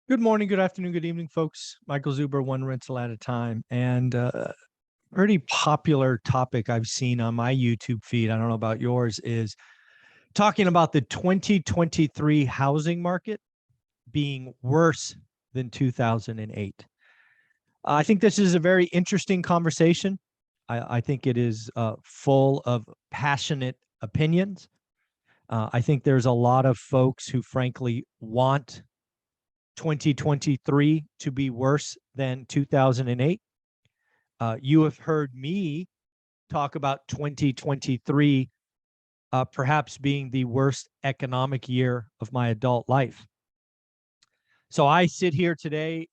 Good morning, good afternoon, good evening, folks. Michael Zuber, one rental at a time. And pretty popular topic I've seen on my YouTube feed, I don't know about yours, is talking about the 2023 housing market being worse than 2008. I think this is a very interesting conversation. I think it is full of passionate opinions. I think there's a lot of folks who frankly want 2023 to be worse than 2008. You have heard me talk about 2023 perhaps being the worst economic year of my adult life. So I sit here today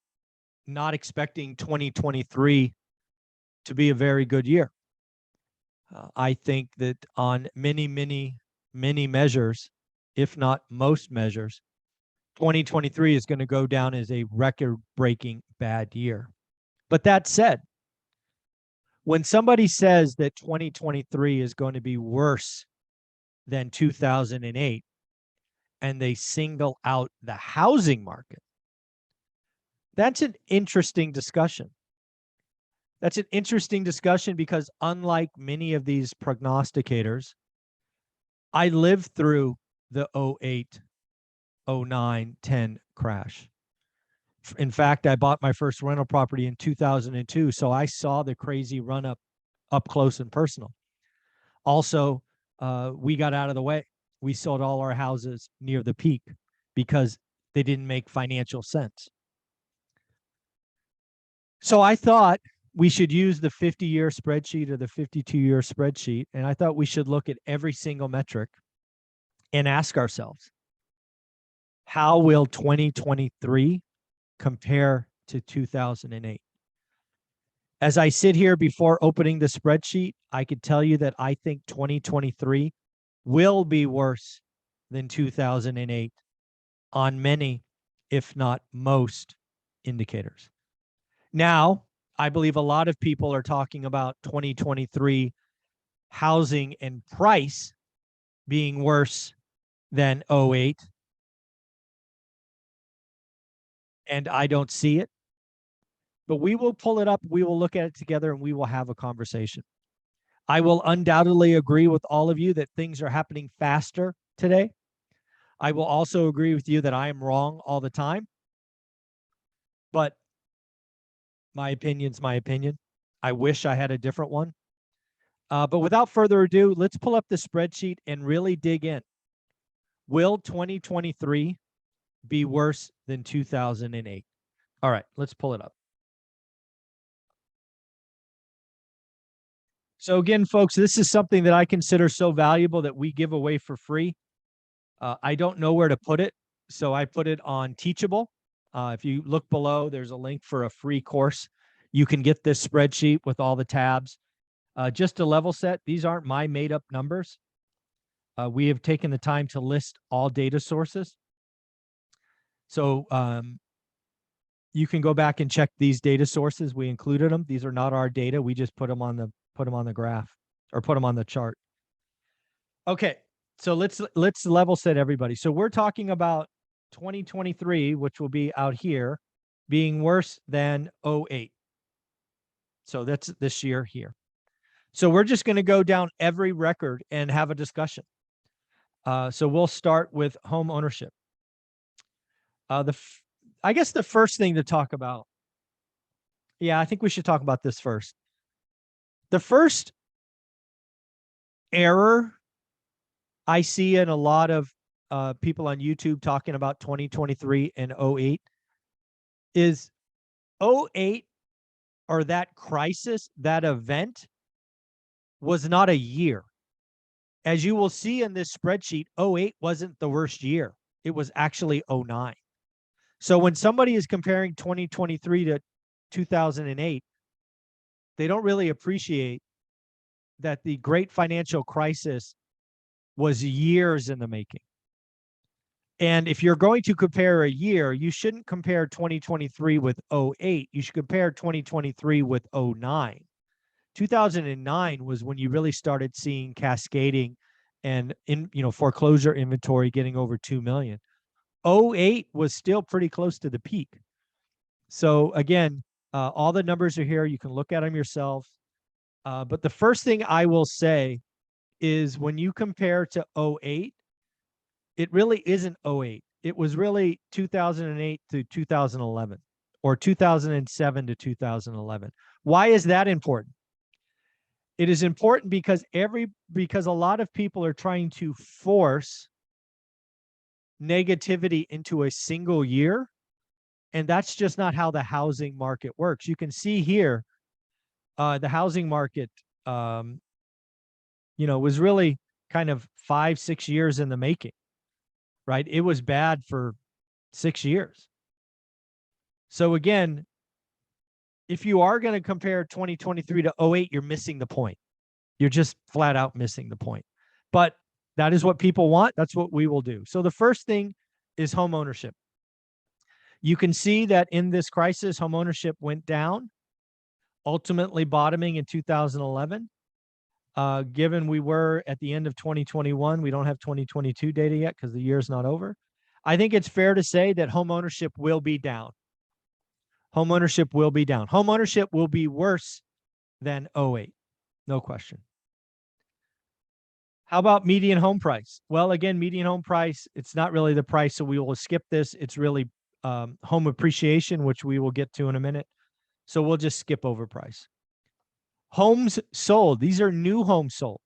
not expecting 2023 to be a very good year. I think that on many measures, if not most measures, 2023 is going to go down as a record-breaking bad year. But that said, when somebody says that 2023 is going to be worse than 2008, and they single out the housing market, that's an interesting discussion. That's an interesting discussion because unlike many of these prognosticators, I lived through the 08, 09, 10 crash. In fact, I bought my first rental property in 2002, so I saw the crazy run up close and personal. Also, we got out of the way. We sold all our houses near the peak because they didn't make financial sense. So I thought we should use the 50-year spreadsheet or the 52-year spreadsheet, and I thought we should look at every single metric and ask ourselves, how will 2023 compare to 2008? As I sit here before opening the spreadsheet, I could tell you that I think 2023 will be worse than 2008 on many, if not most, indicators. Now, I believe a lot of people are talking about 2023 housing and price being worse than 08. And I don't see it. But we will pull it up, we will look at it together, and we will have a conversation. I will undoubtedly agree with all of you that things are happening faster today. I will also agree with you that I am wrong all the time. But my opinion's my opinion. I wish I had a different one. But without further ado, let's pull up the spreadsheet and really dig in. Will 2023 be worse than 2008? All right, let's pull it up. So again, folks, this is something that I consider so valuable that we give away for free. I don't know where to put it, so I put it on Teachable. If you look below, there's a link for a free course. You can get this spreadsheet with all the tabs. Just to level set, these aren't my made-up numbers. We have taken the time to list all data sources. So you can go back and check these data sources. We included them. These are not our data. We just put them on the graph or put them on the chart. Okay, so let's level set everybody. So we're talking about 2023, which will be out here, being worse than 08. So that's this year here. So we're just going to go down every record and have a discussion. So we'll start with home ownership. I guess the first thing to talk about, yeah, I think we should talk about this first. The first error I see in a lot of people on YouTube talking about 2023 and 08 is 08, or that crisis, that event, was not a year. As you will see in this spreadsheet, 08 wasn't the worst year. It was actually 09. So when somebody is comparing 2023 to 2008, they don't really appreciate that the great financial crisis was years in the making. And if you're going to compare a year, you shouldn't compare 2023 with 08. You should compare 2023 with 09. 2009 was when you really started seeing cascading and foreclosure inventory getting over 2 million. '08 was still pretty close to the peak. So again, all the numbers are here. You can look at them yourself. But the first thing I will say is when you compare to '08, it really isn't '08. It was really 2008 to 2011 or 2007 to 2011. Why is that important? It is important because a lot of people are trying to force negativity into a single year, and that's just not how the housing market works. You can see here, the housing market, was really kind of 5-6 years in the making, right? It was bad for 6 years. So again, if you are going to compare 2023 to '08, you're missing the point. You're just flat out missing the point. But that is what people want. That's what we will do. So the first thing is home ownership. You can see that in this crisis, home ownership went down, ultimately bottoming in 2011. Given we were at the end of 2021, we don't have 2022 data yet because the year's not over. I think it's fair to say that home ownership will be down. Home ownership will be down. Home ownership will be worse than '08. No question. How about median home price? Well, again, median home price, it's not really the price, so we will skip this. It's really home appreciation, which we will get to in a minute. So we'll just skip over price. Homes sold. These are new homes sold.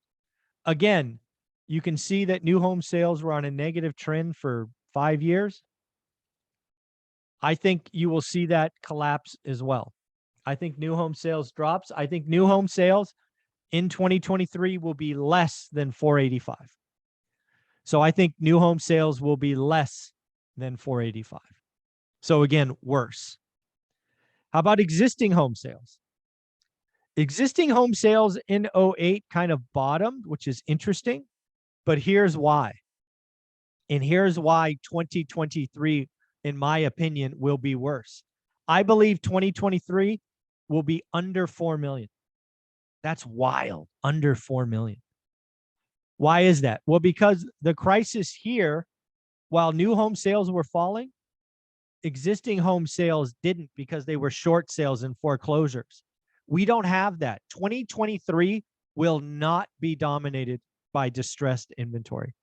Again, you can see that new home sales were on a negative trend for 5 years. I think you will see that collapse as well. I think new home sales drops. I think new home sales in 2023 will be less than 485. So I think new home sales will be less than 485. So again, worse. How about existing home sales? Existing home sales in '08 kind of bottomed, which is interesting, but here's why. And here's why 2023, in my opinion, will be worse. I believe 2023 will be under 4 million. That's wild, under 4 million. Why is that? Well, because the crisis here, while new home sales were falling, existing home sales didn't because they were short sales and foreclosures. We don't have that. 2023 will not be dominated by distressed inventory.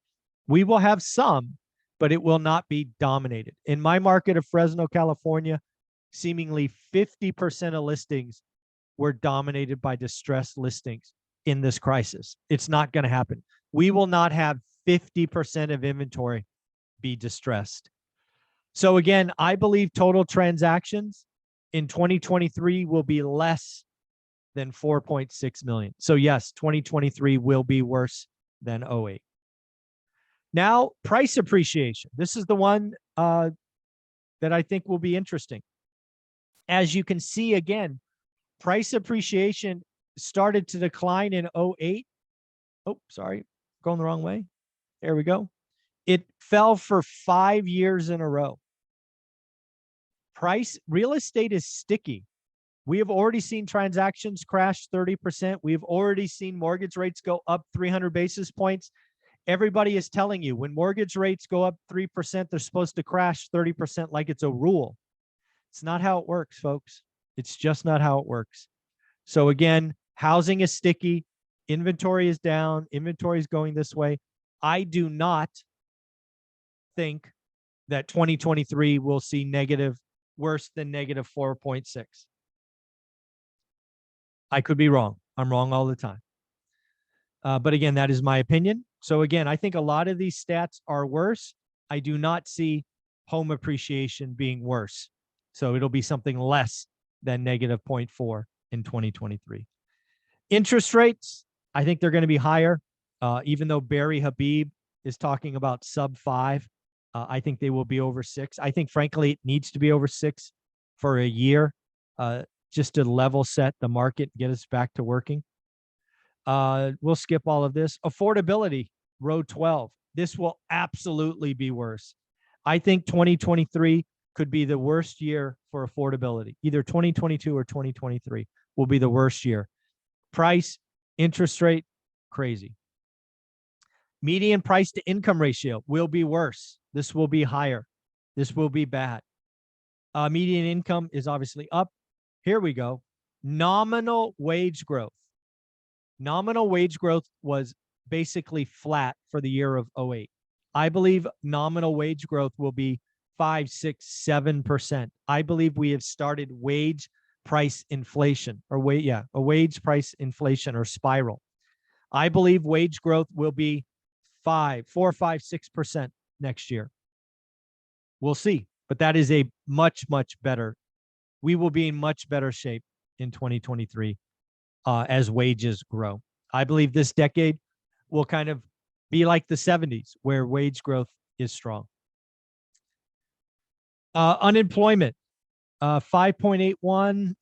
We will have some, but it will not be dominated. In my market of Fresno, California, seemingly 50% of listings were dominated by distressed listings in this crisis. It's not going to happen. We will not have 50% of inventory be distressed. So again, I believe total transactions in 2023 will be less than 4.6 million. So yes, 2023 will be worse than '08. Now, price appreciation. This is the one that I think will be interesting. As you can see, again, price appreciation started to decline in '08. Oh, sorry, going the wrong way. There we go. It fell for 5 years in a row. Real estate is sticky. We have already seen transactions crash 30%. We've already seen mortgage rates go up 300 basis points. Everybody is telling you when mortgage rates go up 3%, they're supposed to crash 30% like it's a rule. It's not how it works, folks. It's just not how it works. So again, housing is sticky. Inventory is down. Inventory is going this way. I do not think that 2023 will see worse than negative 4.6. I could be wrong. I'm wrong all the time. But again, that is my opinion. So again, I think a lot of these stats are worse. I do not see home appreciation being worse. So it'll be something less than negative 0.4 in 2023. Interest rates, I think they're going to be higher. Even though Barry Habib is talking about sub 5, I think they will be over 6. I think, frankly, it needs to be over 6 for a year, just to level set the market, get us back to working. We'll skip all of this. Affordability, row 12. This will absolutely be worse. I think 2023 could be the worst year for affordability. Either 2022 or 2023 will be the worst year. Price, interest rate, crazy. Median price to income ratio will be worse. This will be higher. This will be bad. Median income is obviously up. Here we go. Nominal wage growth. Nominal wage growth was basically flat for the year of 08. I believe nominal wage growth will be 5, 6, 7%. I believe we have started wage price inflation or a wage price inflation or spiral. I believe wage growth will be 4, 5, 6% next year. We'll see, but that is a much, much better. We will be in much better shape in 2023 as wages grow. I believe this decade will kind of be like the 70s where wage growth is strong. Unemployment, 5.81.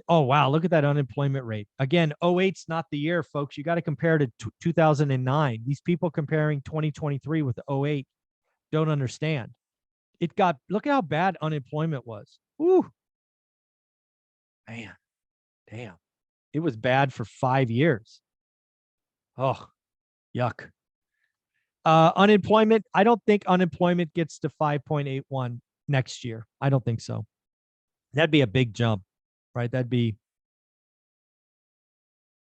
Oh, wow. Look at that unemployment rate. Again, 08's not the year, folks. You got to compare to 2009. These people comparing 2023 with 08 don't understand. Look at how bad unemployment was. Woo. Man, damn. It was bad for 5 years. Oh, yuck. Unemployment, I don't think unemployment gets to 5.81 next year. I don't think so. That'd be a big jump, right? What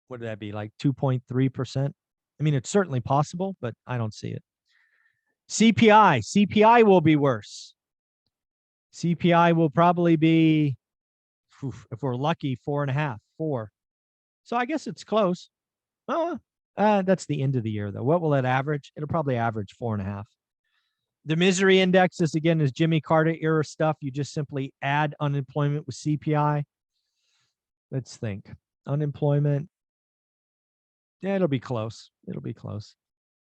would that be, like 2.3%? I mean, it's certainly possible, but I don't see it. CPI will be worse. CPI will probably be, if we're lucky, 4.5, 4. So I guess it's close. That's the end of the year, though. What will it average? It'll probably average 4.5. The misery index is Jimmy Carter era stuff. You just simply add unemployment with CPI. Let's think. Unemployment. Yeah, it'll be close. It'll be close.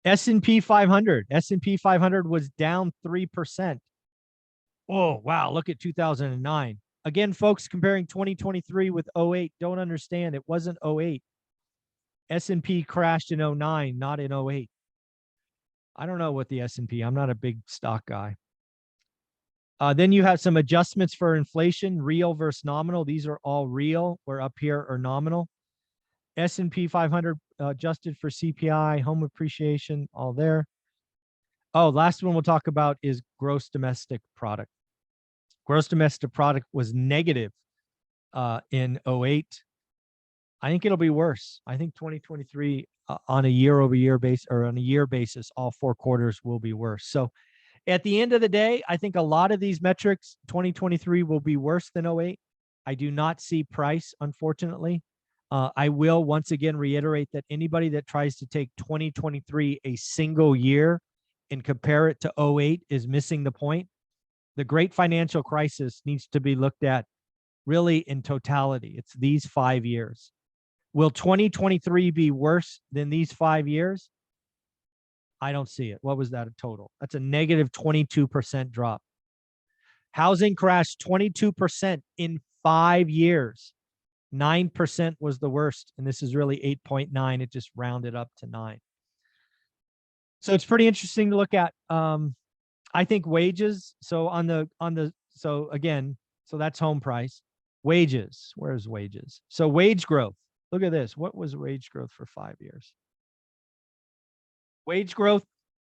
S&P 500. S&P 500 was down 3%. Oh, wow. Look at 2009. Again, folks, comparing 2023 with 08, don't understand. It wasn't 08. S&P crashed in 09, not in 08. I don't know what the S&P. I'm not a big stock guy. Then you have some adjustments for inflation, real versus nominal. These are all real, where up here are nominal. S&P 500 adjusted for CPI, home appreciation, all there. Oh, last one we'll talk about is gross domestic product. Gross domestic product was negative in 08. I think it'll be worse. I think 2023 on a year-over-year basis or on a year basis, all 4 quarters will be worse. So at the end of the day, I think a lot of these metrics, 2023 will be worse than 08. I do not see price, unfortunately. I will once again reiterate that anybody that tries to take 2023 a single year and compare it to 08 is missing the point. The great financial crisis needs to be looked at really in totality. It's these 5 years. Will 2023 be worse than these 5 years? I don't see it. What was that a total? That's a negative 22% drop. Housing crashed 22% in 5 years. 9% was the worst, and this is really 8.9. It just rounded up to 9. So it's pretty interesting to look at. I think wages. So so that's home price. Wages. Where's wages? So wage growth. Look at this. What was wage growth for 5 years? Wage growth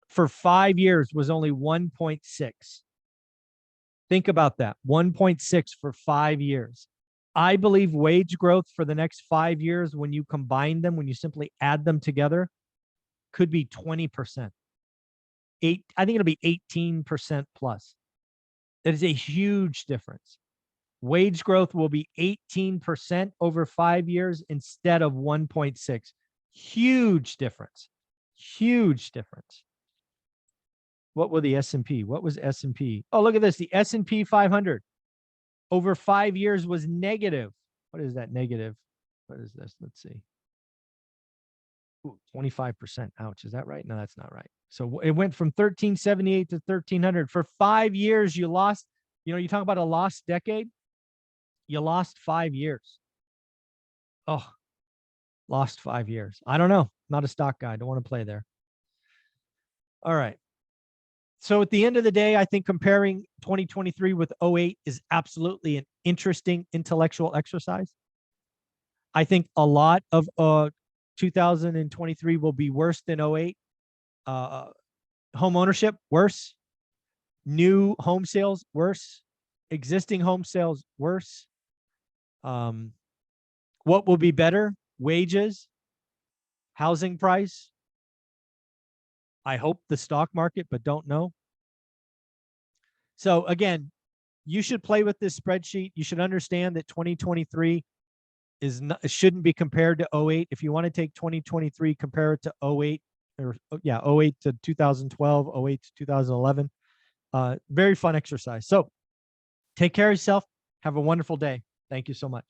for 5 years was only 1.6. Think about that. 1.6 for 5 years. I believe wage growth for the next 5 years, when you combine them, when you simply add them together, could be 20%. I think it'll be 18% plus. That is a huge difference. Wage growth will be 18% over 5 years instead of 1.6. Huge difference. Huge difference. What were the S&P? What was S&P? Oh, look at this. The S&P 500 over 5 years was negative. What is that negative? What is this? Let's see. Ooh, 25%. Ouch. Is that right? No, that's not right. So it went from 1378 to 1300. For 5 years, you lost. You talk about a lost decade. You lost 5 years. Oh, lost 5 years. I don't know. Not a stock guy. Don't want to play there. All right. So at the end of the day, I think comparing 2023 with 08 is absolutely an interesting intellectual exercise. I think a lot of 2023 will be worse than 08. Home ownership, worse. New home sales, worse. Existing home sales, worse. What will be better? Wages, housing price. I hope the stock market, but don't know. So again, you should play with this spreadsheet. You should understand that 2023 is not, shouldn't be compared to 08. If you want to take 2023, compare it to 08 or 08 to 2012, 08 to 2011. Very fun exercise. So take care of yourself. Have a wonderful day. Thank you so much.